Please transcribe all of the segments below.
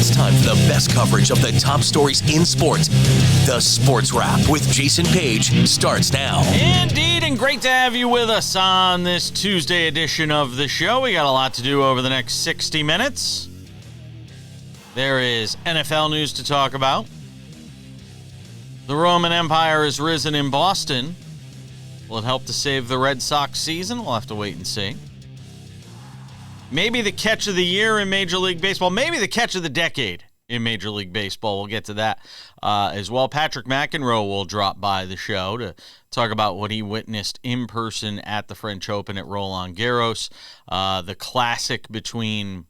It's time for the best coverage of the top stories in sports. The Sports Wrap with Jason Page starts now. Indeed, and great to have you with us on this Tuesday edition of the show. We got a lot to do over the next 60 minutes. There is NFL news to talk about. The Roman Empire has risen in Boston. Will it help to save the Red Sox season? We'll have to wait and see. Maybe the catch of the year in Major League Baseball. Maybe the catch of the decade in Major League Baseball. We'll get to that as well. Patrick McEnroe will drop by the show to talk about what he witnessed in person at the French Open at Roland Garros. The classic between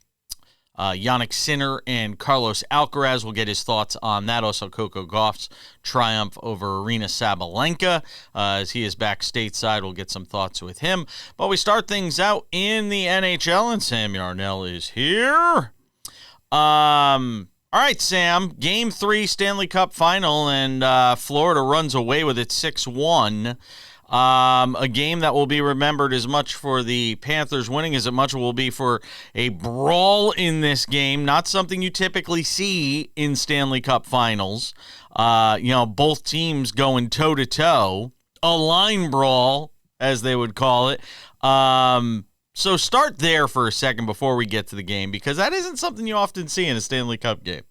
Jannik Sinner and Carlos Alcaraz. We'll get his thoughts on that. Also, Coco Gauff's triumph over Arena Sabalenka as he is back stateside. We'll get some thoughts with him. But we start things out in the NHL, and Sam Yarnell is here. All right, Sam. Game 3 Stanley Cup Final, and Florida runs away with it 6-1. A game that will be remembered as much for the Panthers winning as much will be for a brawl in this game. Not something you typically see in Stanley Cup Finals. Both teams going toe-to-toe. A line brawl, as they would call it. So start there for a second before we get to the game, because that isn't something you often see in a Stanley Cup game.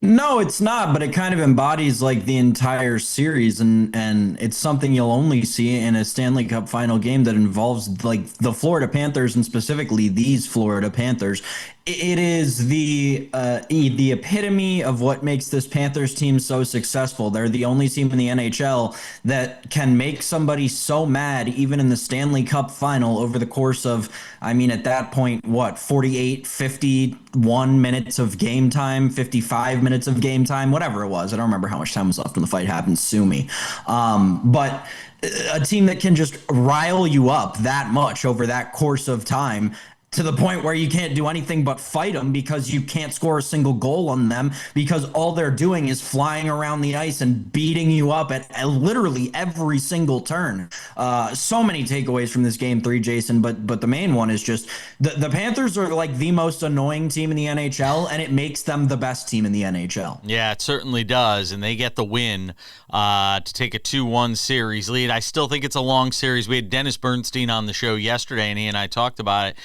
No, it's not, but it kind of embodies like the entire series, and it's something you'll only see in a Stanley Cup Final game that involves like the Florida Panthers, and specifically these Florida Panthers. It is the epitome of what makes this Panthers team so successful. They're the only team in the NHL that can make somebody so mad, even in the Stanley Cup Final, over the course of, at that point, 48, 51 minutes of game time, 55 minutes of game time, whatever it was. I don't remember how much time was left when the fight happened. Sue me. But a team that can just rile you up that much over that course of time, to the point where you can't do anything but fight them because you can't score a single goal on them, because all they're doing is flying around the ice and beating you up at literally every single turn. So many takeaways from this game 3, Jason, but the main one is just the Panthers are like the most annoying team in the NHL, and it makes them the best team in the NHL. Yeah, it certainly does, and they get the win to take a 2-1 series lead. I still think it's a long series. We had Dennis Bernstein on the show yesterday, and he and I talked about it.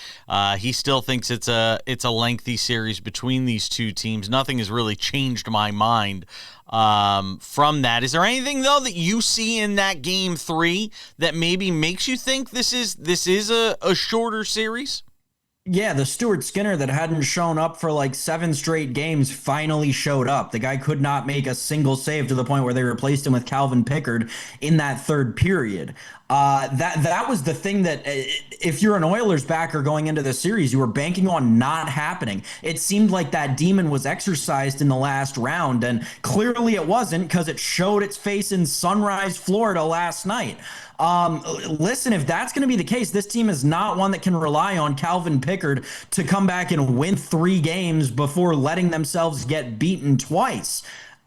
He still thinks it's a lengthy series between these two teams. Nothing has really changed my mind from that. Is there anything though that you see in that game 3 that maybe makes you think this is a shorter series? Yeah, the Stuart Skinner that hadn't shown up for like 7 straight games finally showed up. The guy could not make a single save, to the point where they replaced him with Calvin Pickard in that third period. That was the thing that if you're an Oilers backer going into the series, you were banking on not happening. It seemed like that demon was exercised in the last round, and clearly it wasn't, because it showed its face in Sunrise, Florida last night. Listen, if that's going to be the case, this team is not one that can rely on Calvin Pickard to come back and win 3 games before letting themselves get beaten twice.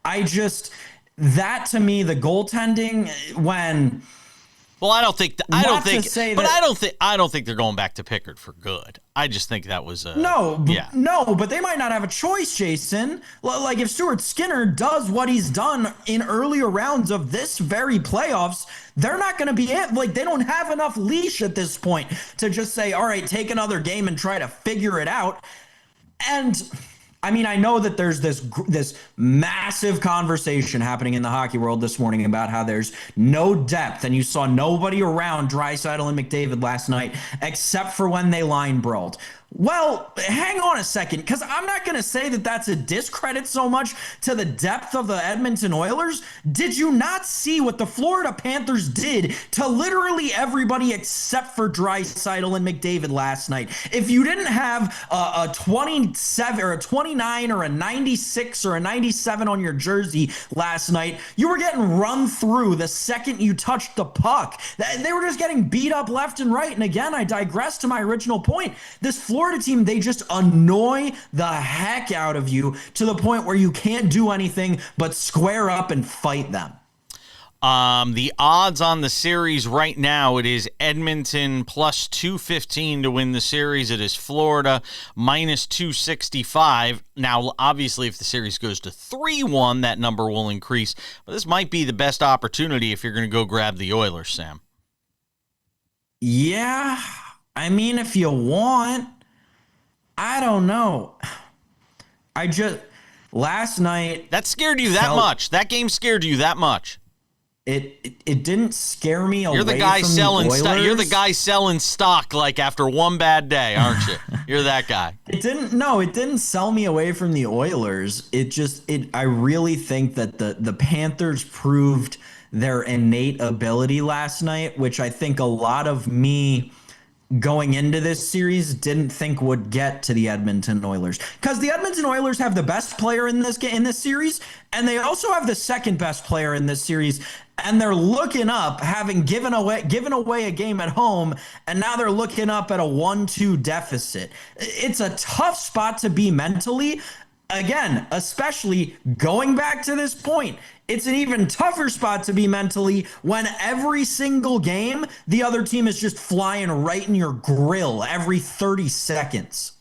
That to me, the goaltending, when... Well, I don't think they're going back to Pickard for good. I just think that was no, but they might not have a choice, Jason. Like if Stuart Skinner does what he's done in earlier rounds of this very playoffs, they're not going to be it. Like, they don't have enough leash at this point to just say, all right, take another game and try to figure it out. And I know that there's this massive conversation happening in the hockey world this morning about how there's no depth, and you saw nobody around Draisaitl and McDavid last night except for when they line brawled. Well, hang on a second, because I'm not going to say that that's a discredit so much to the depth of the Edmonton Oilers. Did you not see what the Florida Panthers did to literally everybody except for Draisaitl and McDavid last night? If you didn't have a 27 or a 29 or a 96 or a 97 on your jersey last night, you were getting run through the second you touched the puck. They were just getting beat up left and right. And again, I digress to my original point. This Florida team, they just annoy the heck out of you to the point where you can't do anything but square up and fight them. The odds on the series right now, it is Edmonton plus 215 to win the series. It is Florida minus 265. Now, obviously, if the series goes to 3-1, that number will increase. But this might be the best opportunity if you're going to go grab the Oilers, Sam. Yeah, I mean, if you want, I don't know. Last night. That scared you that much. That game scared you that much. It didn't scare me away You're the guy from selling the Oilers. You're the guy selling stock like after one bad day, aren't you? You're that guy. It didn't sell me away from the Oilers. I really think that the Panthers proved their innate ability last night, which I think a lot of me going into this series didn't think would get to the Edmonton Oilers, because the Edmonton Oilers have the best player in this series, and they also have the second best player in this series, and they're looking up, having given away a game at home, and now they're looking up at a 1-2 deficit. It's a tough spot to be mentally. Again, especially going back to this point, it's an even tougher spot to be mentally when every single game, the other team is just flying right in your grill every 30 seconds.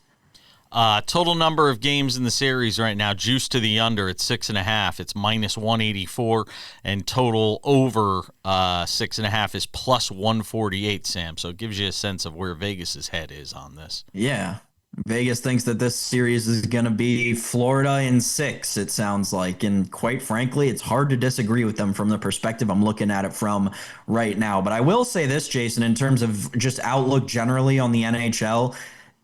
Total number of games in the series right now, juice to the under at 6.5. It's minus 184, and total over 6.5 is plus 148, Sam. So it gives you a sense of where Vegas's head is on this. Yeah. Vegas thinks that this series is going to be Florida in 6, it sounds like. And quite frankly, it's hard to disagree with them from the perspective I'm looking at it from right now. But I will say this, Jason, in terms of just outlook generally on the NHL,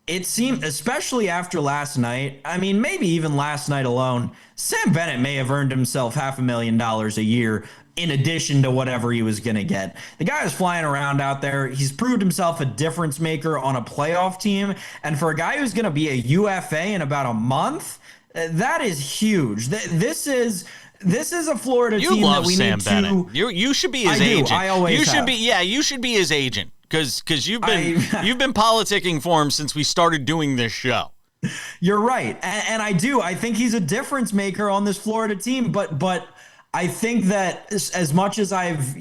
it seemed, especially after last night, I mean, maybe even last night alone, Sam Bennett may have earned himself $500,000 a year in addition to whatever he was going to get. The guy is flying around out there. He's proved himself a difference maker on a playoff team. And for a guy who's going to be a UFA in about a month, that is huge. This is a Florida team that we Sam need Bennett. to. You should be his agent. I always you should have. be. Yeah, you should be his agent because you've been politicking for him since we started doing this show. You're right, and I do. I think he's a difference maker on this Florida team, but I think that as much as I've,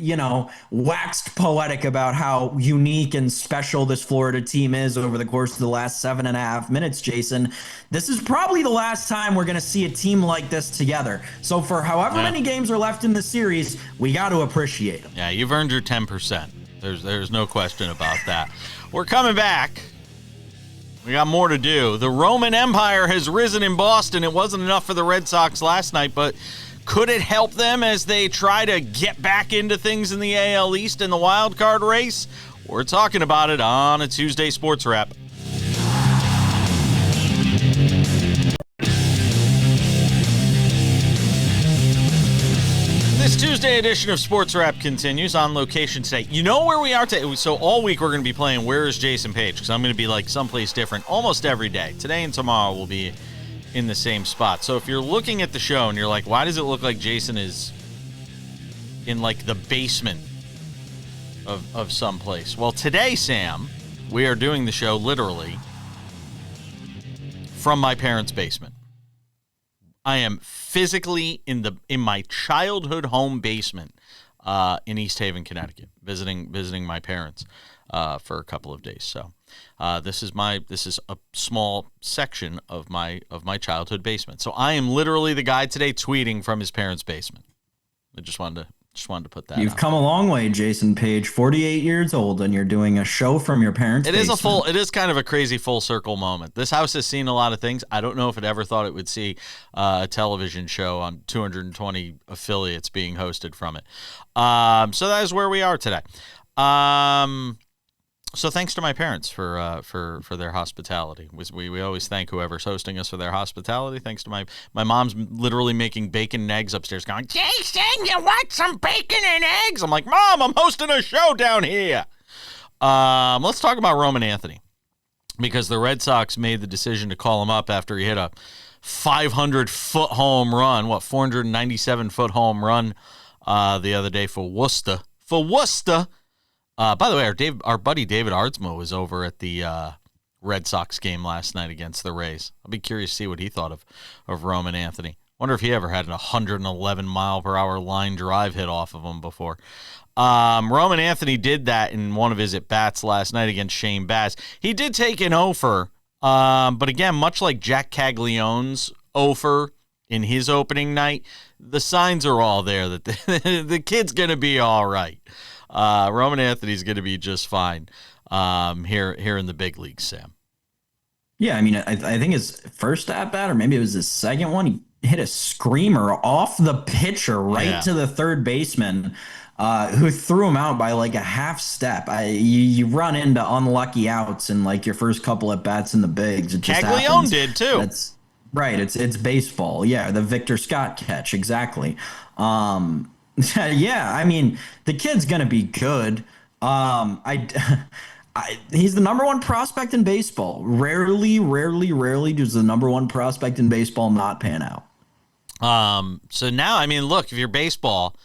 waxed poetic about how unique and special this Florida team is over the course of the last 7.5 minutes, Jason, this is probably the last time we're going to see a team like this together. So for however many games are left in the series, we got to appreciate them. Yeah, you've earned your 10%. There's no question about that. We're coming back. We got more to do. The Roman Empire has risen in Boston. It wasn't enough for the Red Sox last night, but could it help them as they try to get back into things in the AL East in the wild card race? We're talking about it on a Tuesday Sports Wrap. This Tuesday edition of Sports Wrap continues on location today. You know where we are today? So all week we're going to be playing Where is Jason Page? Because I'm going to be like someplace different almost every day. Today and tomorrow will be in the same spot. So if you're looking at the show and you're like, why does it look like Jason is in like the basement of someplace? Well, today, Sam, we are doing the show literally from my parents' basement. I am physically in my childhood home basement in East Haven, Connecticut, visiting my parents for a couple of days. So this is a small section of my childhood basement. So I am literally the guy today tweeting from his parents' basement. I just wanted to put that. You've come a long way, Jason Page. 48 years old, and you're doing a show from your parents' basement. It is kind of a crazy full circle moment. This house has seen a lot of things. I don't know if it ever thought it would see a television show on 220 affiliates being hosted from it. So that is where we are today. So thanks to my parents for their hospitality. We always thank whoever's hosting us for their hospitality. Thanks to my mom's literally making bacon and eggs upstairs going, Jason, you want some bacon and eggs? I'm like, Mom, I'm hosting a show down here. Let's talk about Roman Anthony, because the Red Sox made the decision to call him up after he hit a 500-foot home run, 497-foot home run the other day for Worcester. By the way, our buddy David Ardsma was over at the Red Sox game last night against the Rays. I'll be curious to see what he thought of Roman Anthony. Wonder if he ever had an 111 mile per hour line drive hit off of him before. Roman Anthony did that in one of his at-bats last night against Shane Bass. He did take an offer, but again, much like Jack Caglione's offer in his opening night, the signs are all there that the kid's going to be all right. Roman Anthony's going to be just fine here in the big leagues, Sam. Yeah, I mean, I think his first at-bat, or maybe it was his second one, he hit a screamer off the pitcher right to the third baseman, who threw him out by like a half step. You run into unlucky outs in like your first couple at bats in the bigs. It just Caglione did too. That's right. It's baseball. Yeah, the Victor Scott catch, exactly. Yeah, I mean, the kid's gonna be good. He's the number one prospect in baseball. Rarely does the number one prospect in baseball not pan out. So now, I mean, look, if you're baseball,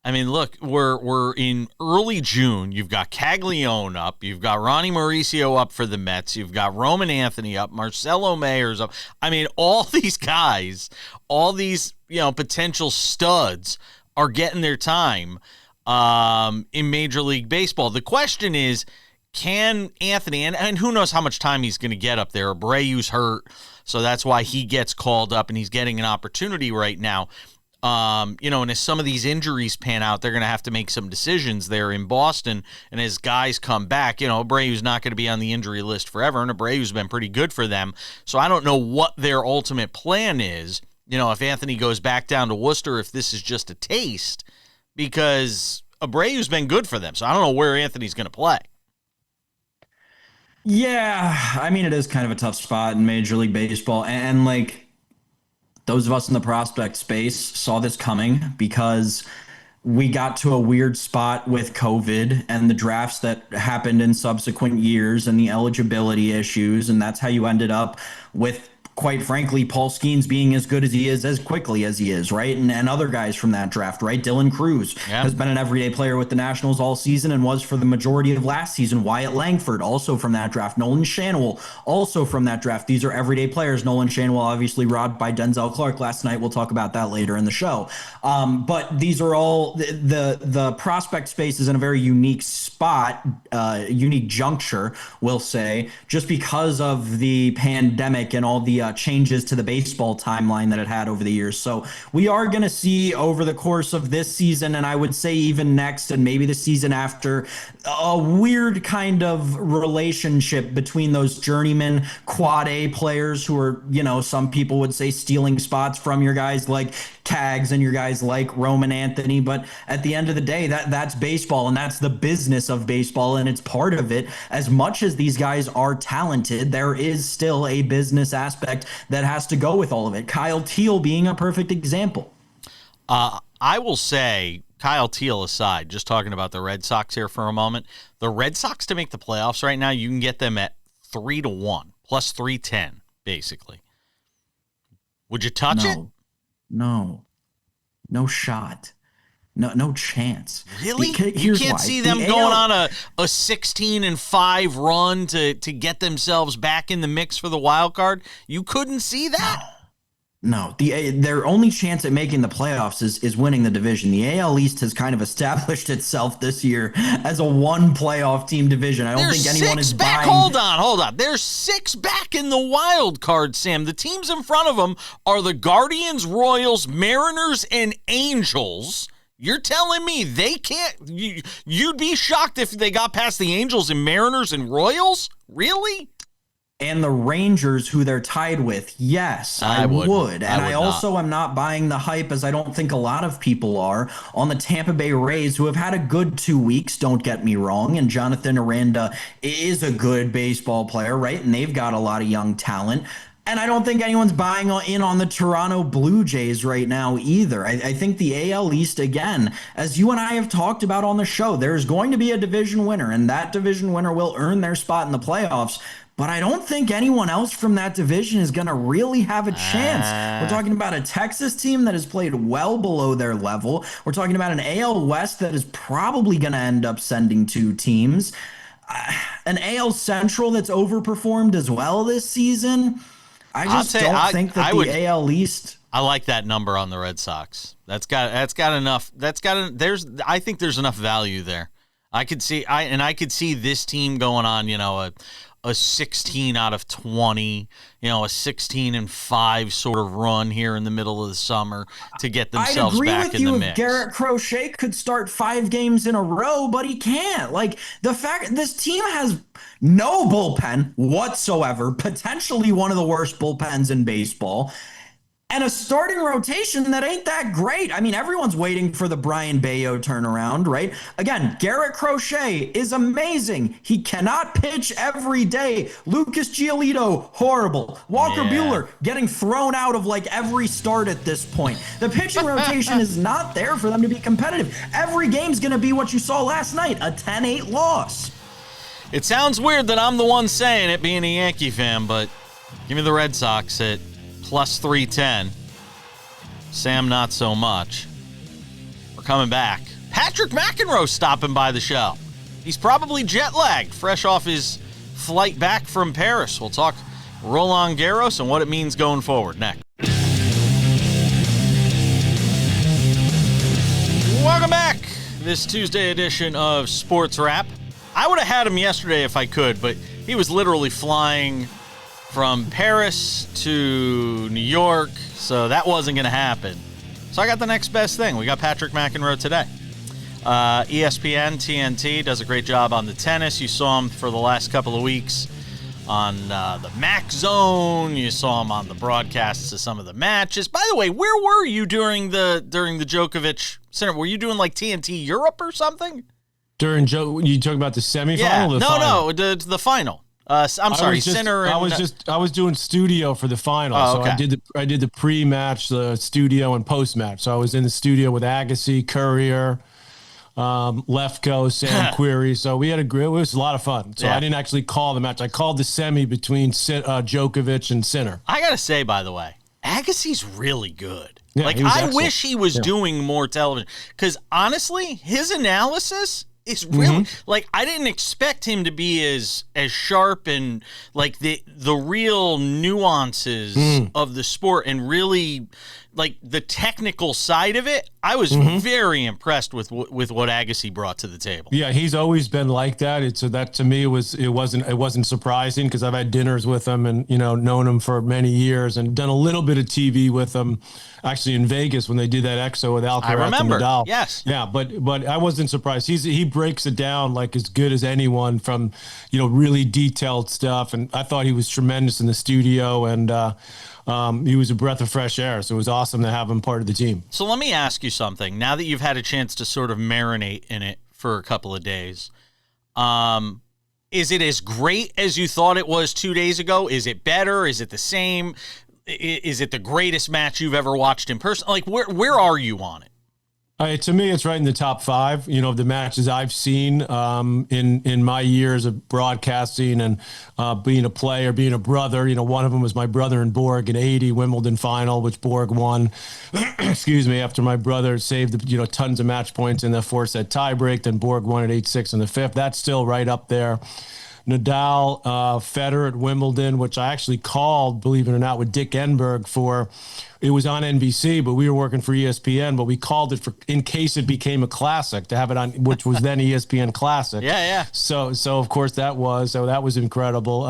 I mean, look, we're in early June. You've got Caglione up. You've got Ronnie Mauricio up for the Mets. You've got Roman Anthony up. Marcelo Mayer's up. I mean, all these guys, all these, potential studs are getting their time in Major League Baseball. The question is, can Anthony, and who knows how much time he's going to get up there. Abreu's hurt, so that's why he gets called up, and he's getting an opportunity right now. And as some of these injuries pan out, they're going to have to make some decisions there in Boston. And as guys come back, Abreu's not going to be on the injury list forever, and Abreu's been pretty good for them. So I don't know what their ultimate plan is. If Anthony goes back down to Worcester, if this is just a taste, because Abreu's been good for them. So I don't know where Anthony's going to play. Yeah, I mean, it is kind of a tough spot in Major League Baseball. And like, those of us in the prospect space saw this coming because we got to a weird spot with COVID and the drafts that happened in subsequent years and the eligibility issues. And that's how you ended up with, quite frankly, Paul Skeens being as good as he is as quickly as he is, right? And other guys from that draft, right? Dylan Cruz has been an everyday player with the Nationals all season and was for the majority of last season. Wyatt Langford, also from that draft. Nolan Schanuel, also from that draft. These are everyday players. Nolan Schanuel, obviously robbed by Denzel Clark last night. We'll talk about that later in the show. But these are all, the prospect space is in a very unique spot, unique juncture, we'll say, just because of the pandemic and all the changes to the baseball timeline that it had over the years. So we are going to see over the course of this season, and I would say even next and maybe the season after, a weird kind of relationship between those journeyman quad A players who are, some people would say stealing spots from your guys like Cags and your guys like Roman Anthony. But at the end of the day, that's baseball, and that's the business of baseball, and it's part of it. As much as these guys are talented, there is still a business aspect that has to go with all of it. Kyle Teal being a perfect example. I will say, Kyle Teal aside, just talking about the Red Sox here for a moment, the Red Sox to make the playoffs right now, you can get them at 3-1, plus 310, basically. Would you touch it? No shot. No chance. Really? You can't see them going on a 16-5 run to get themselves back in the mix for the wild card? You couldn't see that? No. Their only chance at making the playoffs is winning the division. The AL East has kind of established itself this year as a one playoff team division. I don't think anyone is buying. Hold on. There's 6 back in the wild card, Sam. The teams in front of them are the Guardians, Royals, Mariners, and Angels. You're telling me they can't? You'd be shocked if they got past the Angels and Mariners and Royals? Really? And the Rangers, who they're tied with, yes, I would. And I also am not buying the hype, as I don't think a lot of people are, on the Tampa Bay Rays, who have had a good 2 weeks, don't get me wrong. And Jonathan Aranda is a good baseball player, right? And they've got a lot of young talent. And I don't think anyone's buying in on the Toronto Blue Jays right now either. I think the AL East, again, as you and I have talked about on the show, there's going to be a division winner, and that division winner will earn their spot in the playoffs. But I don't think anyone else from that division is going to really have a chance. We're talking about a Texas team that has played well below their level. We're talking about an AL West that is probably going to end up sending 2 teams. An AL Central that's overperformed as well this season. I just don't think that the AL East. I like that number on the Red Sox. That's got enough. I think there's enough value there. I could see this team going on, a 16 out of 20, a 16-5 sort of run here in the middle of the summer to get themselves back in the mix. I'd agree with you if Garrett Crochet could start 5 games in a row, but he can't. Like, the fact this team has no bullpen whatsoever, potentially one of the worst bullpens in baseball, and a starting rotation that ain't that great. I mean, everyone's waiting for the Brian Bayo turnaround, right? Again, Garrett Crochet is amazing. He cannot pitch every day. Lucas Giolito, horrible. Walker Buehler getting thrown out of like every start at this point. The pitching rotation is not there for them to be competitive. Every game's going to be what you saw last night, a 10-8 loss. It sounds weird that I'm the one saying it being a Yankee fan, but give me the Red Sox at plus 310. Sam, not so much. We're coming back. Patrick McEnroe stopping by the show. He's probably jet lagged, fresh off his flight back from Paris. We'll talk Roland Garros and what it means going forward next. Welcome back. This Tuesday edition of Sports Wrap. I would have had him yesterday if I could, but he was literally flying from Paris to New York, so that wasn't going to happen. So I got the next best thing. We got Patrick McEnroe today. ESPN, TNT does a great job on the tennis. You saw him for the last couple of weeks on the Mac Zone. You saw him on the broadcasts of some of the matches. By the way, where were you during the Djokovic Sinner? Were you doing like TNT Europe or something? You talking about the semifinal? Yeah. Or the final? No, the final. Sinner. I was doing studio for the final, so okay. I did the pre-match, the studio, and post-match. So I was in the studio with Agassi, Courier, Lefko, Sam Query. So it was a lot of fun. So I didn't actually call the match. I called the semi between Djokovic and Sinner. I gotta say, by the way, Agassi's really good. Yeah, I wish he was doing more television because honestly, his analysis. It's really I didn't expect him to be as sharp and like the real nuances of the sport and really like the technical side of it. I was very impressed with what Agassi brought to the table. Yeah, he's always been like that. So that to me it wasn't surprising because I've had dinners with him and known him for many years and done a little bit of TV with him. Actually, in Vegas when they did that EXO with Alcaraz, I remember. And Nadal. Yes. Yeah, but I wasn't surprised. He breaks it down like as good as anyone from really detailed stuff. And I thought he was tremendous in the studio and. He was a breath of fresh air, so it was awesome to have him part of the team. So let me ask you something. Now that you've had a chance to sort of marinate in it for a couple of days, is it as great as you thought it was 2 days ago? Is it better? Is it the same? Is it the greatest match you've ever watched in person? Like, where are you on it? To me, it's right in the top 5, of the matches I've seen in my years of broadcasting and being a player, being a brother. One of them was my brother and Borg in '80 Wimbledon final, which Borg won. Excuse me, after my brother saved tons of match points in the 4-set tiebreak, then Borg won at 8-6 in the 5th. That's still right up there. Nadal, Federer at Wimbledon, which I actually called, believe it or not, with Dick Enberg for. It was on NBC, but we were working for ESPN, but we called it in case it became a classic to have it on, which was then ESPN Classic. Yeah. So of course that was incredible.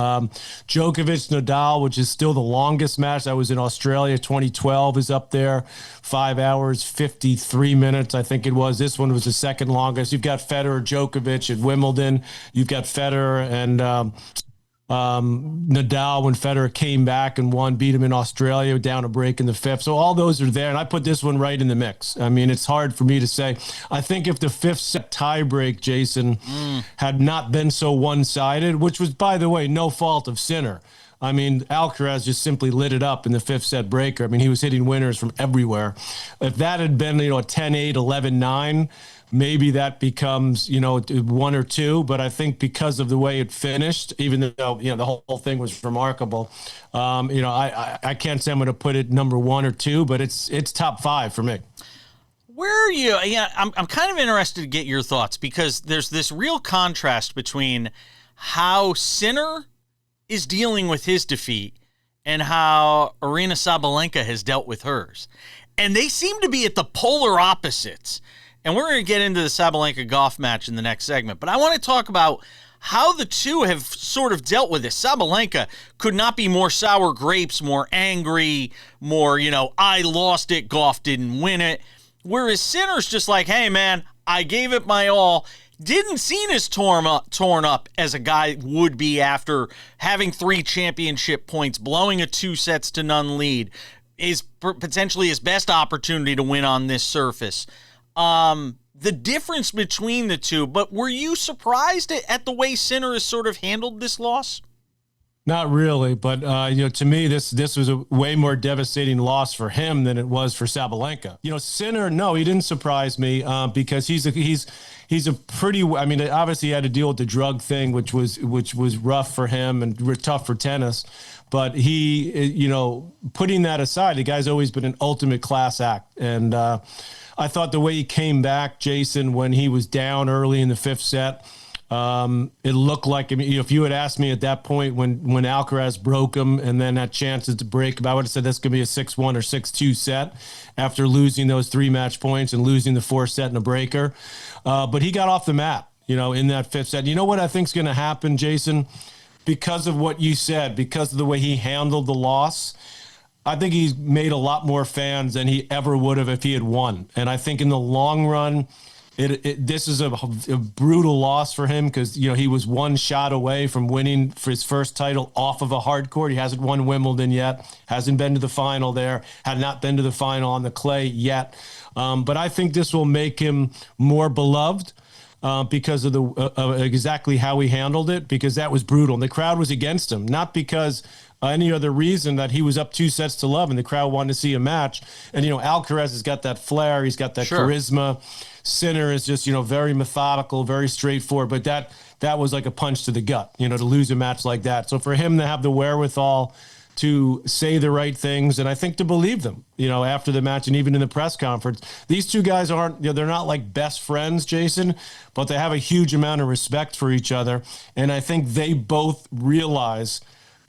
Djokovic, Nadal, which is still the longest match. That was in Australia, 2012 is up there. 5 hours, 53 minutes, I think it was. This one was the second longest. You've got Federer, Djokovic at Wimbledon. You've got Federer and Nadal when Federer came back and beat him in Australia down a break in the 5th. So all those are there, and I put this one right in the mix. I mean, it's hard for me to say. I think if the 5th set tiebreak, Jason, had not been so one-sided, which was, by the way, no fault of Sinner. I mean, Alcaraz just simply lit it up in the 5th set breaker. I mean, he was hitting winners from everywhere. If that had been, a 10-8, 11-9, maybe that becomes, 1 or 2. But I think because of the way it finished, even though, the whole thing was remarkable, I can't say I'm going to put it number 1 or 2, but it's top 5 for me. Where are you? Yeah, I'm kind of interested to get your thoughts because there's this real contrast between how Sinner is dealing with his defeat and how Aryna Sabalenka has dealt with hers. And they seem to be at the polar opposites. And we're going to get into the Sabalenka Gauff match in the next segment. But I want to talk about how the two have sort of dealt with this. Sabalenka could not be more sour grapes, more angry, more, I lost it, Gauff didn't win it. Whereas Sinner's just like, hey, man, I gave it my all. Didn't seem as torn up as a guy would be after having 3 championship points, blowing a 2-0 lead, is potentially his best opportunity to win on this surface. The difference between the two, but were you surprised at the way Sinner has sort of handled this loss? Not really, but to me, this was a way more devastating loss for him than it was for Sabalenka. Sinner, no, he didn't surprise me because he's a pretty. I mean, obviously he had to deal with the drug thing, which was rough for him and tough for tennis. But he, putting that aside, the guy's always been an ultimate class act, and I thought the way he came back, Jason, when he was down early in the 5th set. It looked like, if you had asked me at that point when Alcaraz broke him and then had chances to break him, I would have said that's going to be a 6-1 or 6-2 set after losing those 3 match points and losing the 4th set in a breaker. But he got off the mat, in that 5th set. You know what I think is going to happen, Jason? Because of what you said, because of the way he handled the loss, I think he's made a lot more fans than he ever would have if he had won. And I think in the long run, this is a brutal loss for him because, he was 1 shot away from winning for his first title off of a hard court. He hasn't won Wimbledon yet, hasn't been to the final there, had not been to the final on the clay yet. But I think this will make him more beloved because of exactly how he handled it, because that was brutal. And the crowd was against him, not because any other reason that he was up 2-0 and the crowd wanted to see a match. And, Alcaraz has got that flair. He's got that charisma. Sinner is just, very methodical, very straightforward. But that was like a punch to the gut, to lose a match like that. So for him to have the wherewithal to say the right things and I think to believe them, after the match and even in the press conference, these two guys aren't, they're not like best friends, Jason, but they have a huge amount of respect for each other. And I think they both realize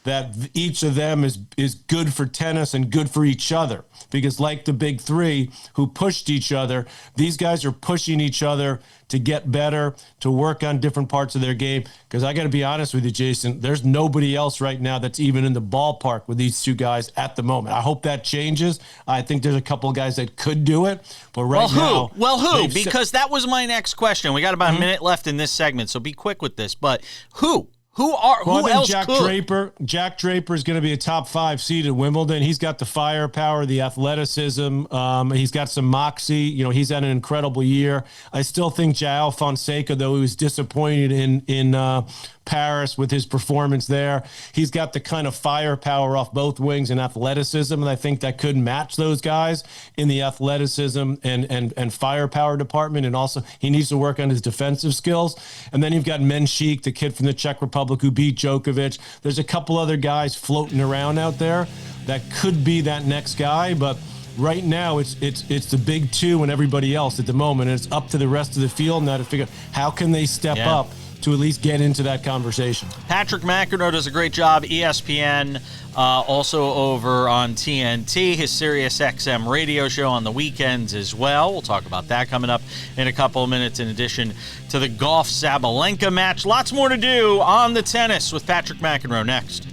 that each of them is good for tennis and good for each other. Because like the big three who pushed each other, these guys are pushing each other to get better, to work on different parts of their game. Because I got to be honest with you, Jason, there's nobody else right now that's even in the ballpark with these two guys at the moment. I hope that changes. I think there's a couple of guys that could do it. But now... Well, who? Because that was my next question. We got about a minute left in this segment, so be quick with this. But who? Who else could? Jack Draper is going to be a top 5 seed at Wimbledon. He's got the firepower, the athleticism. He's got some moxie. He's had an incredible year. I still think Jaire Fonseca, though he was disappointed in Paris with his performance there, he's got the kind of firepower off both wings and athleticism, and I think that could match those guys in the athleticism and firepower department. And also, he needs to work on his defensive skills. And then you've got Menchik, the kid from the Czech Republic who beat Djokovic. There's a couple other guys floating around out there that could be that next guy, but right now it's the big two and everybody else at the moment, and it's up to the rest of the field now to figure out how can they step up to at least get into that conversation. Patrick McEnroe does a great job. ESPN, also over on TNT, his Sirius XM radio show on the weekends as well. We'll talk about that coming up in a couple of minutes, in addition to the Gauff-Sabalenka match. Lots more to do on the tennis with Patrick McEnroe next.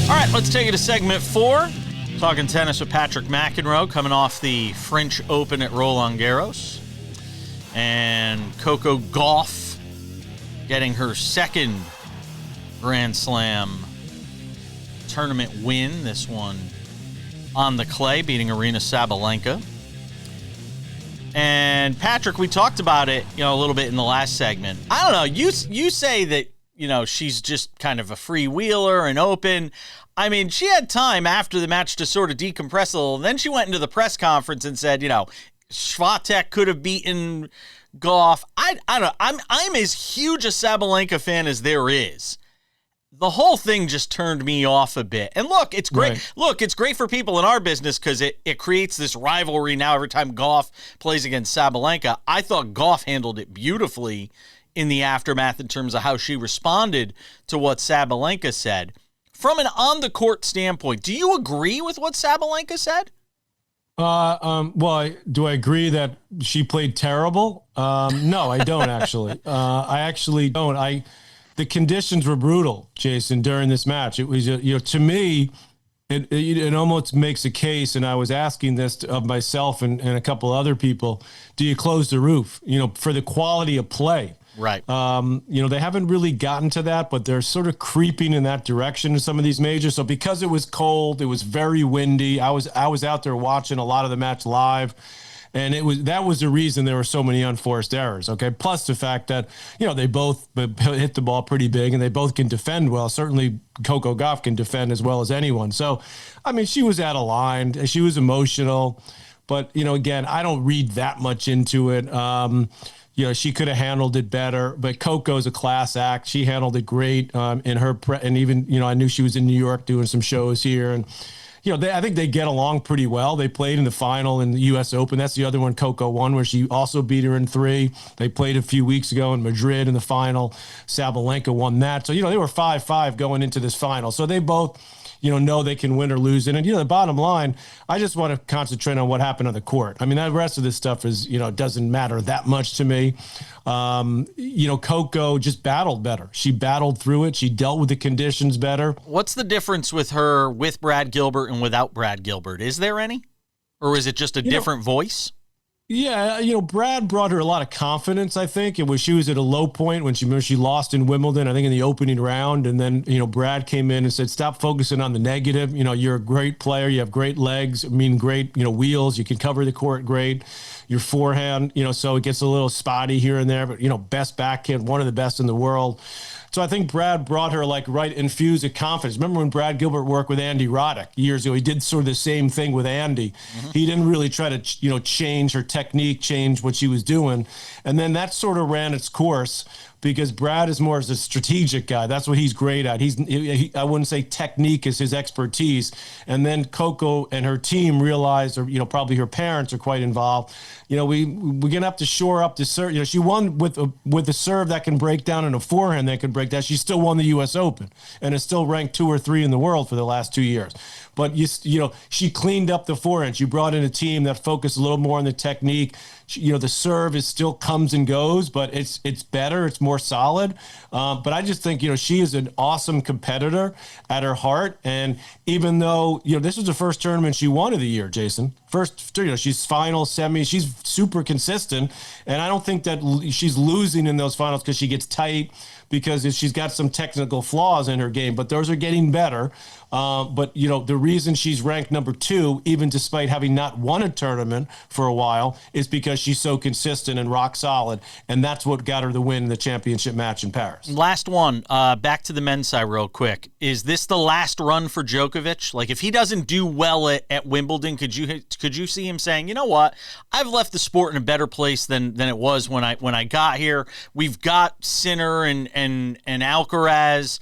All right, let's take it to segment 4. Talking tennis with Patrick McEnroe, coming off the French Open at Roland Garros. And Coco Gauff getting her second Grand Slam tournament win, this one on the clay, beating Aryna Sabalenka. And Patrick, we talked about it, a little bit in the last segment. I don't know, you say that, she's just kind of a freewheeler and open. I mean, she had time after the match to sort of decompress a little. And then she went into the press conference and said, Swiatek could have beaten Gauff. I don't know. I'm as huge a Sabalenka fan as there is. The whole thing just turned me off a bit. And look, it's great. Right. Look, it's great for people in our business because it creates this rivalry now every time Gauff plays against Sabalenka. I thought Gauff handled it beautifully in the aftermath in terms of how she responded to what Sabalenka said. From an on-the-court standpoint, do you agree with what Sabalenka said? Well, do I agree that she played terrible? No, I don't actually. I actually don't. The conditions were brutal, Jason, during this match. It was, to me, it almost makes a case, and I was asking this of myself and a couple other people, do you close the roof, for the quality of play? Right. They haven't really gotten to that, but they're sort of creeping in that direction in some of these majors. So because it was cold, it was very windy. I was out there watching a lot of the match live, and that was the reason there were so many unforced errors. Okay. Plus the fact that, they both hit the ball pretty big and they both can defend well. Certainly Coco Gauff can defend as well as anyone. So, she was out of line. She was emotional, but, again, I don't read that much into it. She could have handled it better, but Coco's a class act. She handled it great in her and even, I knew she was in New York doing some shows here. And, I think they get along pretty well. They played in the final in the U.S. Open. That's the other one Coco won, where she also beat her in 3. They played a few weeks ago in Madrid in the final. Sabalenka won that. So, they were 5-5 going into this final. So they both, know they can win or lose. And, the bottom line, I just want to concentrate on what happened on the court. That rest of this stuff is, doesn't matter that much to me. Coco just battled better. She battled through it. She dealt with the conditions better. What's the difference with her with Brad Gilbert and without Brad Gilbert? Is there any? Or is it just a different voice? Yeah, Brad brought her a lot of confidence, I think. She was at a low point when she lost in Wimbledon, I think in the opening round. And then, Brad came in and said, stop focusing on the negative. You're a great player. You have great legs, great, wheels. You can cover the court great. Your forehand, so it gets a little spotty here and there, but, best backhand, one of the best in the world. So I think Brad brought her infused with confidence. Remember when Brad Gilbert worked with Andy Roddick years ago? He did sort of the same thing with Andy. Mm-hmm. He didn't really try to, change her technique, change what she was doing. And then that sort of ran its course because Brad is more as a strategic guy. That's what he's great at. I wouldn't say technique is his expertise. And then Coco and her team realized, or, probably her parents are quite involved. We're going to have to shore up the serve. She won with a serve that can break down and a forehand that can break down. She still won the U.S. Open and is still ranked 2 or 3 in the world for the last 2 years. But, she cleaned up the forehand. She brought in a team that focused a little more on the technique. The serve is still comes and goes, but it's better. It's more solid. But I just think, she is an awesome competitor at her heart. And even though, this was the first tournament she won of the year, Jason. First, she's final, semi. She's super consistent. And I don't think that she's losing in those finals because she gets tight, because she's got some technical flaws in her game, but those are getting better. But the reason she's ranked number 2, even despite having not won a tournament for a while, is because she's so consistent and rock solid. And that's what got her the win in the championship match in Paris. Last one, back to the men's side real quick. Is this the last run for Djokovic? Like, if he doesn't do well at Wimbledon, could you see him saying, you know what, I've left the sport in a better place than it was when I got here. We've got Sinner and Alcaraz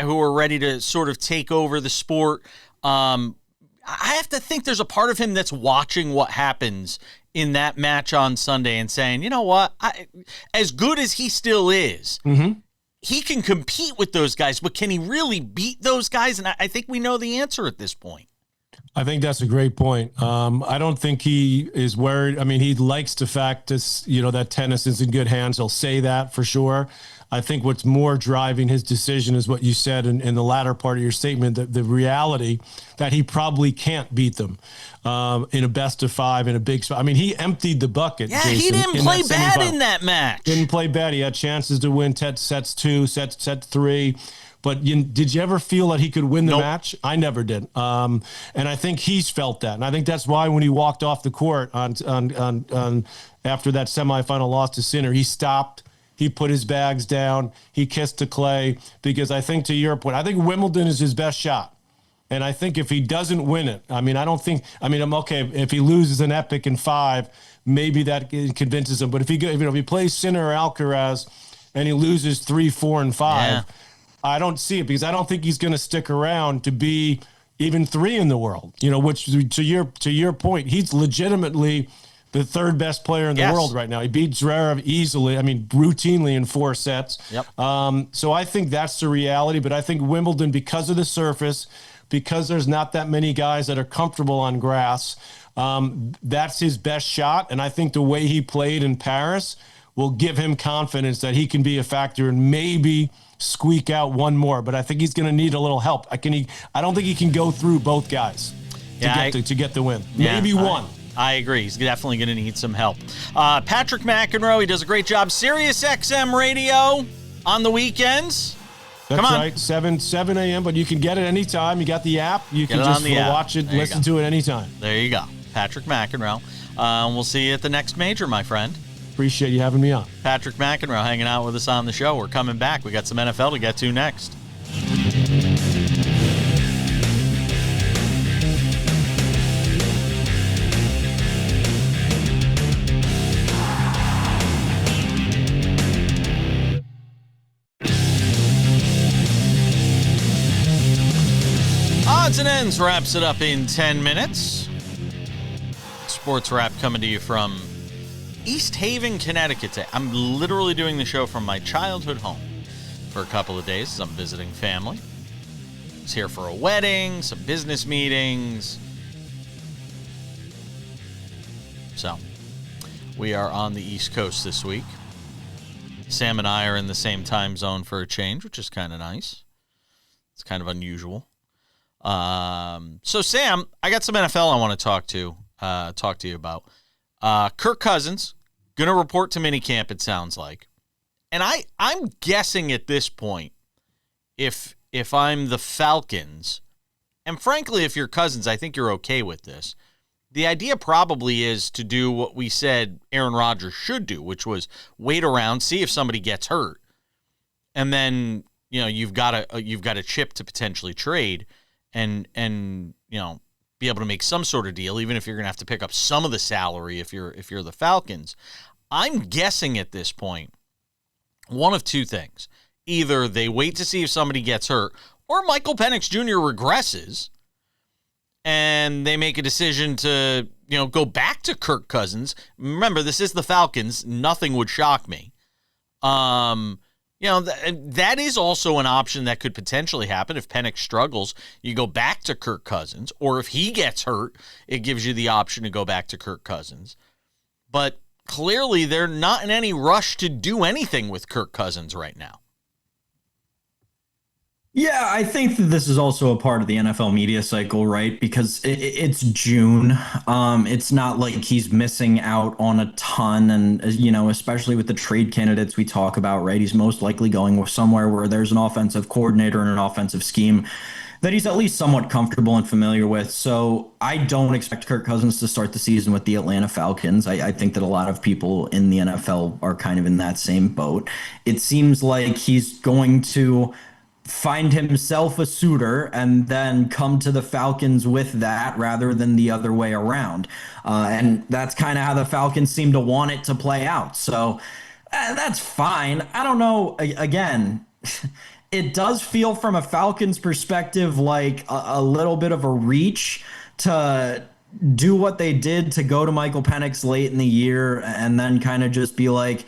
who are ready to sort of take over the sport. I have to think there's a part of him that's watching what happens in that match on Sunday and saying, you know what, as good as he still is, mm-hmm. he can compete with those guys, but can he really beat those guys? And I think we know the answer at this point. I think that's a great point. I don't think he is worried. He likes the fact that tennis is in good hands. He'll say that for sure. I think what's more driving his decision is what you said in the latter part of your statement, the reality that he probably can't beat them in a best of 5 in a big spot. He emptied the bucket. Yeah, Jason, he didn't play bad in that match. Didn't play bad. He had chances to win sets 2, set 3. But did you ever feel that he could win the match? I never did. And I think he's felt that. And I think that's why when he walked off the court on after that semifinal loss to Sinner, he stopped. He put his bags down. He kissed the clay, because I think, to your point, I think Wimbledon is his best shot. And I think if he doesn't win it, I'm okay. If he loses an epic in 5, maybe that convinces him. But if he plays Sinner or Alcaraz and he loses 3, 4, and 5, yeah. I don't see it, because I don't think he's going to stick around to be even 3 in the world. Which, to your point, he's legitimately the third best player in the world right now. He beat Jaire easily, routinely in 4 sets. Yep. So I think that's the reality, but I think Wimbledon, because of the surface, because there's not that many guys that are comfortable on grass, that's his best shot. And I think the way he played in Paris will give him confidence that he can be a factor and maybe squeak out one more. But I think he's going to need a little help. I don't think he can go through both guys to get the win. Maybe one. I agree. He's definitely going to need some help. Patrick McEnroe, he does a great job. Sirius XM radio on the weekends. That's right, 7 a.m., but you can get it anytime. You got the app. You can just watch it, listen to it anytime. There you go. Patrick McEnroe. We'll see you at the next major, my friend. Appreciate you having me on. Patrick McEnroe hanging out with us on the show. We're coming back. We got some NFL to get to next. Odds and Ends wraps it up in 10 minutes. Sports Wrap coming to you from East Haven, Connecticut. I'm literally doing the show from my childhood home for a couple of days as I'm visiting family. I was here for a wedding, some business meetings. So, we are on the East Coast this week. Sam and I are in the same time zone for a change, which is kind of nice. It's kind of unusual. So Sam, I got some NFL I want to talk to you about. Kirk Cousins gonna report to minicamp, it sounds like, and I'm guessing at this point, if I'm the Falcons, and frankly, if you're Cousins, I think you're okay with this. The idea probably is to do what we said Aaron Rodgers should do, which was wait around, see if somebody gets hurt, and then you've got a chip to potentially trade. And be able to make some sort of deal, even if you're going to have to pick up some of the salary if you're the Falcons. I'm guessing at this point, one of two things. Either they wait to see if somebody gets hurt, or Michael Penix Jr. regresses, and they make a decision to go back to Kirk Cousins. Remember, this is the Falcons. Nothing would shock me. That is also an option that could potentially happen if Penix struggles. You go back to Kirk Cousins, or if he gets hurt, it gives you the option to go back to Kirk Cousins. But clearly, they're not in any rush to do anything with Kirk Cousins right now. Yeah, I think that this is also a part of the NFL media cycle, right? Because it's June. It's not like he's missing out on a ton. And, especially with the trade candidates we talk about, right? He's most likely going somewhere where there's an offensive coordinator and an offensive scheme that he's at least somewhat comfortable and familiar with. So I don't expect Kirk Cousins to start the season with the Atlanta Falcons. I think that a lot of people in the NFL are kind of in that same boat. It seems like he's going to find himself a suitor and then come to the Falcons with that rather than the other way around. And that's kind of how the Falcons seem to want it to play out. So that's fine. I don't know. Again, it does feel from a Falcons perspective like a little bit of a reach to do what they did to go to Michael Penix late in the year and then kind of just be like,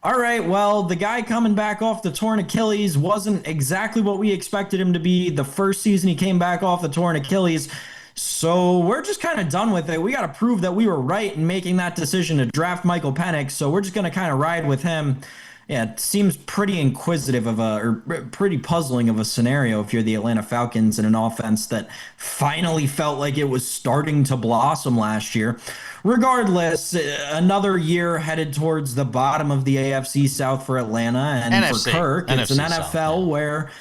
all right, well, the guy coming back off the torn Achilles wasn't exactly what we expected him to be the first season he came back off the torn Achilles. So we're just kind of done with it. We got to prove that we were right in making that decision to draft Michael Penix. So we're just going to kind of ride with him. Yeah, it seems pretty inquisitive or pretty puzzling of a scenario if you're the Atlanta Falcons in an offense that finally felt like it was starting to blossom last year. Regardless, another year headed towards the bottom of the AFC South for Atlanta and NFC, for Kirk. It's an NFL where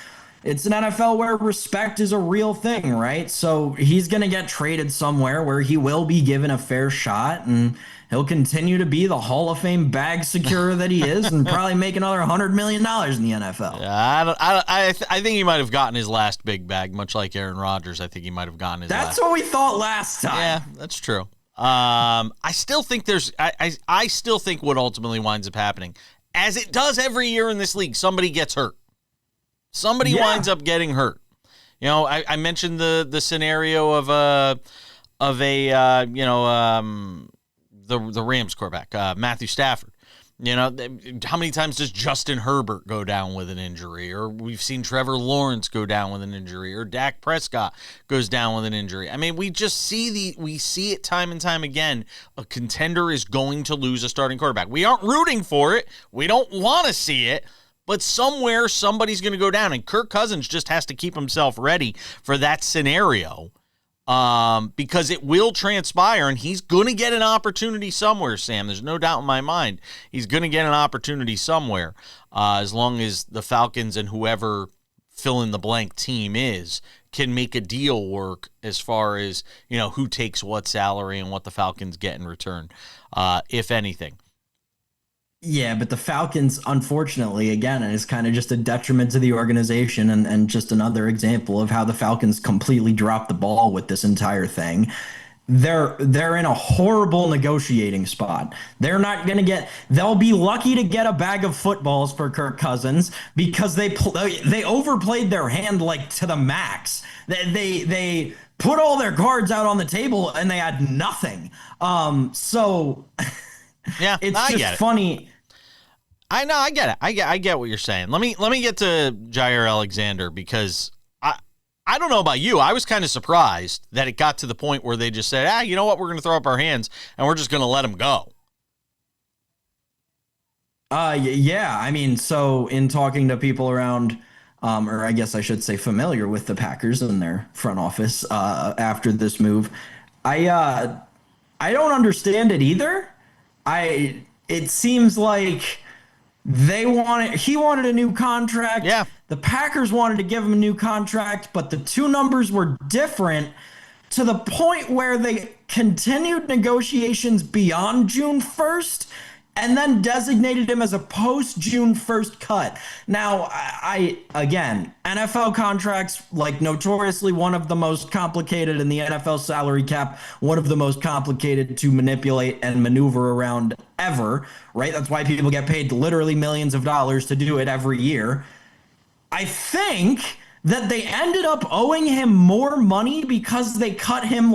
it's an NFL where respect is a real thing, right? So he's going to get traded somewhere where he will be given a fair shot, and he'll continue to be the Hall of Fame bag securer that he is and probably make another $100 million in the NFL. Yeah, I think he might have gotten his last big bag, much like Aaron Rodgers. I think he might have gotten his That's what we thought last time. Yeah, that's true. I still think I still think what ultimately winds up happening, as it does every year in this league, somebody gets hurt. Somebody winds up getting hurt. I mentioned the scenario of a the Rams quarterback, Matthew Stafford. How many times does Justin Herbert go down with an injury? Or we've seen Trevor Lawrence go down with an injury, or Dak Prescott goes down with an injury. I mean, we see it time and time again. A contender is going to lose a starting quarterback. We aren't rooting for it. We don't want to see it. But somewhere, somebody's going to go down, and Kirk Cousins just has to keep himself ready for that scenario. Because it will transpire, and he's going to get an opportunity somewhere, Sam. There's no doubt in my mind. He's going to get an opportunity somewhere, as long as the Falcons and whoever fill-in-the-blank team is can make a deal work as far as, who takes what salary and what the Falcons get in return, if anything. Yeah, but the Falcons, unfortunately, again, is kind of just a detriment to the organization, and just another example of how the Falcons completely dropped the ball with this entire thing. They're in a horrible negotiating spot. They're not going to get. They'll be lucky to get a bag of footballs for Kirk Cousins because they overplayed their hand like to the max. They put all their cards out on the table and they had nothing. So yeah, it's just funny. I know, I get it. I get what you're saying. Let me get to Jaire Alexander, because I don't know about you. I was kind of surprised that it got to the point where they just said, you know what, we're going to throw up our hands and we're just going to let him go. Yeah. I mean, so in talking to people around, or I guess I should say familiar with the Packers and their front office after this move, I don't understand it either. It seems like he wanted a new contract. Yeah. The Packers wanted to give him a new contract, but the two numbers were different to the point where they continued negotiations beyond June 1st and then designated him as a post-June 1st cut. Now, again, NFL contracts, like notoriously one of the most complicated in the NFL salary cap, one of the most complicated to manipulate and maneuver around ever, right? That's why people get paid literally millions of dollars to do it every year. I think that they ended up owing him more money because they cut him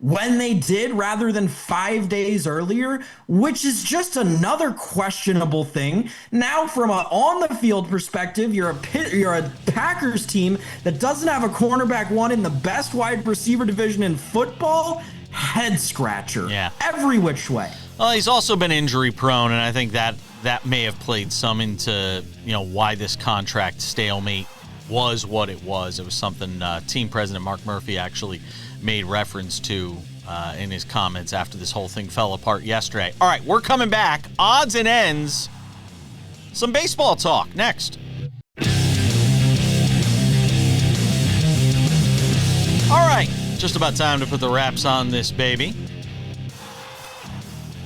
when they did rather than 5 days earlier, which is just another questionable thing. Now, from an on-the-field perspective, you're a Packers team that doesn't have a cornerback one in the best wide receiver division in football. Head scratcher. Yeah. Every which way. Well, he's also been injury prone, and I think that may have played some into why this contract stalemate was what it was. It was something team president Mark Murphy actually made reference to in his comments after this whole thing fell apart yesterday. All right, we're coming back. Odds and ends. Some baseball talk next. All right, just about time to put the wraps on this baby.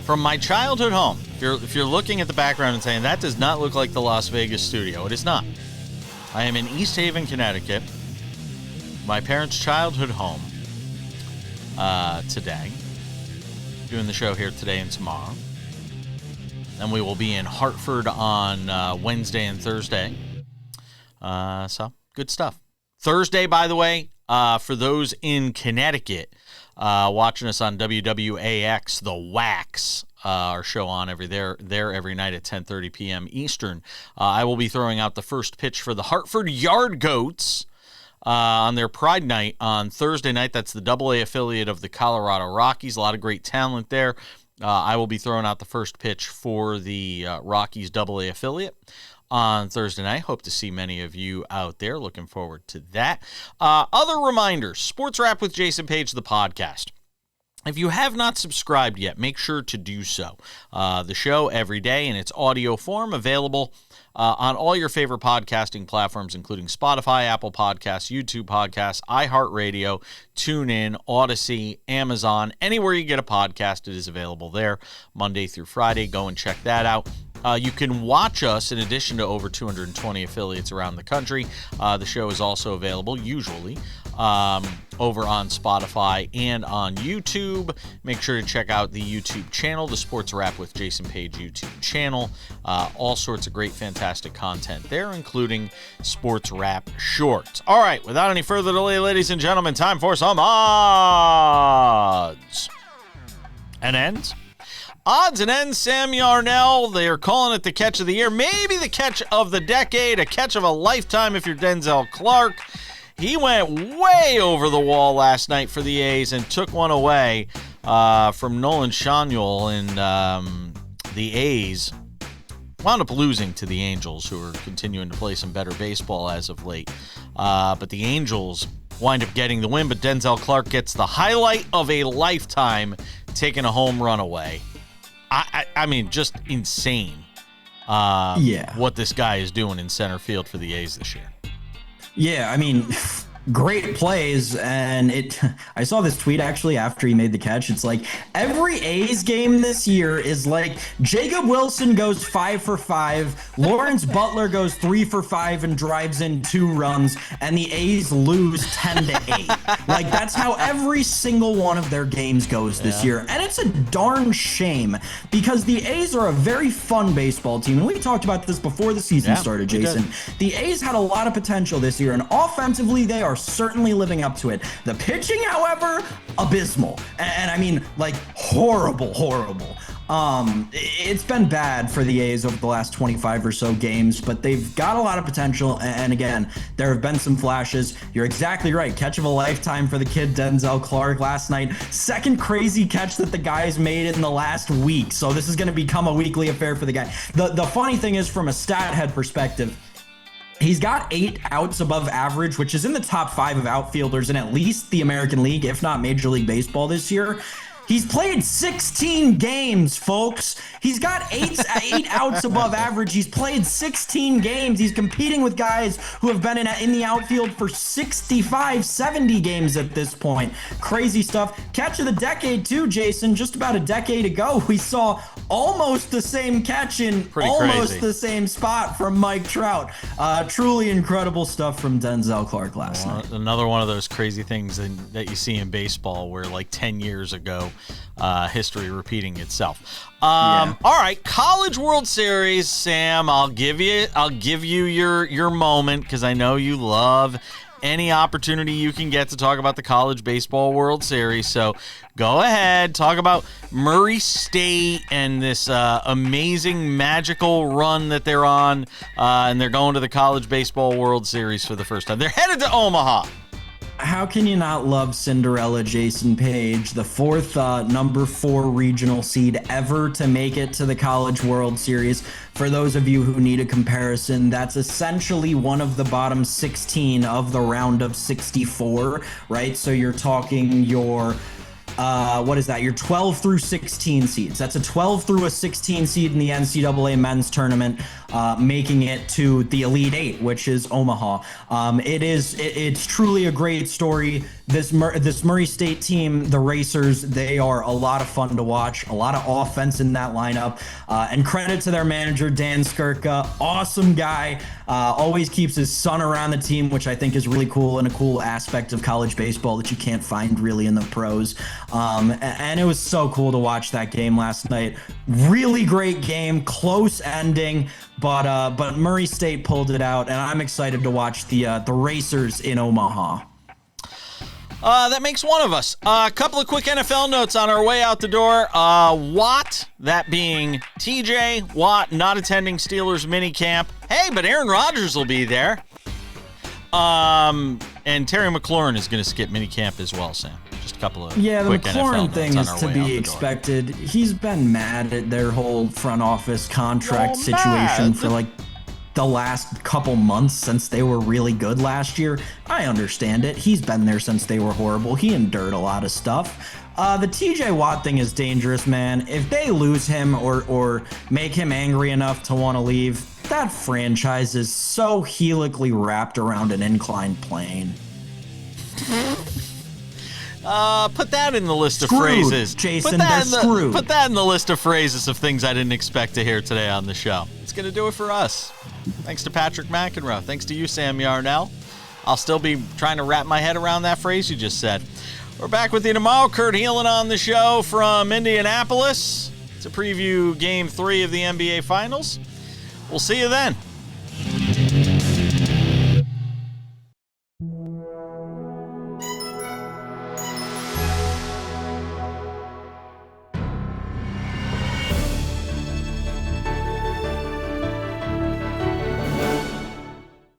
From my childhood home, if you're looking at the background and saying, that does not look like the Las Vegas studio, it is not. I am in East Haven, Connecticut, my parents' childhood home. Today, doing the show here today and tomorrow. Then we will be in Hartford on Wednesday and Thursday. So, good stuff. Thursday, by the way, for those in Connecticut, watching us on WWAX, The Wax, our show on every night at 10:30 p.m. Eastern. I will be throwing out the first pitch for the Hartford Yard Goats on their Pride Night on Thursday night. That's the AA affiliate of the Colorado Rockies. A lot of great talent there. I will be throwing out the first pitch for the Rockies AA affiliate on Thursday night. Hope to see many of you out there. Looking forward to that. Other reminders, Sports Wrap with Jason Page, the podcast. If you have not subscribed yet, make sure to do so. The show every day in its audio form, available on all your favorite podcasting platforms, including Spotify, Apple Podcasts, YouTube Podcasts, iHeartRadio, TuneIn, Odyssey, Amazon. Anywhere you get a podcast, it is available there Monday through Friday. Go and check that out. You can watch us in addition to over 220 affiliates around the country. The show is also available, usually, over on Spotify and on YouTube. Make sure to check out the YouTube channel, the Sports Wrap with Jason Page YouTube channel. All sorts of great, fantastic content there, including Sports Wrap Shorts. All right, without any further delay, ladies and gentlemen, time for some odds and ends. Odds and ends, Sam Yarnell, they're calling it the catch of the year, maybe the catch of the decade, a catch of a lifetime if you're Denzel Clark. He went way over the wall last night for the A's and took one away from Nolan Schanuel, and the A's wound up losing to the Angels, who are continuing to play some better baseball as of late. But the Angels wind up getting the win, but Denzel Clark gets the highlight of a lifetime, taking a home run away. I mean, just insane what this guy is doing in center field for the A's this year. Yeah, I mean, great plays, and I saw this tweet actually after he made the catch. It's like every A's game this year is like Jacob Wilson goes 5 for 5, Lawrence Butler goes 3 for 5 and drives in 2 runs, and the A's lose 10-8. Like, that's how every single one of their games goes this year, and it's a darn shame because the A's are a very fun baseball team, and we talked about this before the season started, Jason. The A's had a lot of potential this year, and offensively they are certainly living up to it. The pitching, however, abysmal. And I mean, like, horrible. It's been bad for the A's over the last 25 or so games, but they've got a lot of potential. And again, there have been some flashes. You're exactly right. Catch of a lifetime for the kid Denzel Clark last night. Second crazy catch that the guy's made in the last week. So this is going to become a weekly affair for the guy. The funny thing is, from a stat head perspective, he's got 8 outs above average, which is in the top 5 of outfielders in at least the American League, if not Major League Baseball this year. He's played 16 games, folks. He's got 8 outs above average. He's played 16 games. He's competing with guys who have been in the outfield for 65, 70 games at this point. Crazy stuff. Catch of the decade, too, Jason. Just about a decade ago, we saw almost the same catch in almost the same spot from Mike Trout. Truly incredible stuff from Denzel Clark last night. Another one of those crazy things that you see in baseball where, like, 10 years ago, history repeating itself. All right, College World Series, Sam. I'll give you your moment because I know you love any opportunity you can get to talk about the College Baseball World Series. So go ahead, talk about Murray State and this amazing magical run that they're on, and they're going to the College Baseball World Series for the first time. They're headed to Omaha. How can you not love Cinderella, Jason Page, the 4th number 4 regional seed ever to make it to the College World Series? For those of you who need a comparison, that's essentially one of the bottom 16 of the round of 64, right? So you're talking your what is that? Your 12 through 16 seeds. That's a 12 through a 16 seed in the NCAA men's tournament, making it to the Elite 8, which is Omaha. It's truly a great story. This Murray State team, the Racers, they are a lot of fun to watch, a lot of offense in that lineup, and credit to their manager, Dan Skirka. Awesome guy, always keeps his son around the team, which I think is really cool and a cool aspect of college baseball that you can't find really in the pros. And it was so cool to watch that game last night. Really great game, close ending, but Murray State pulled it out, and I'm excited to watch the Racers in Omaha. That makes one of us. A couple of quick NFL notes on our way out the door. Watt, that being TJ Watt, not attending Steelers minicamp. Hey, but Aaron Rodgers will be there. And Terry McLaurin is going to skip minicamp as well, Sam. Just a couple of the quick McLaurin NFL thing is to be expected. He's been mad at their whole front office contract situation for like the last couple months since they were really good last year. I understand it. He's been there since they were horrible. He endured a lot of stuff. The TJ Watt thing is dangerous, man. If they lose him or make him angry enough to want to leave, that franchise is so helically wrapped around an inclined plane. Put that in the list of phrases. Jason, they're screwed. Put that in the list of phrases of things I didn't expect to hear today on the show. It's going to do it for us. Thanks to Patrick McEnroe. Thanks to you, Sam Yarnell. I'll still be trying to wrap my head around that phrase you just said. We're back with you tomorrow. Kurt Heelan on the show from Indianapolis to preview Game 3 of the NBA Finals. We'll see you then.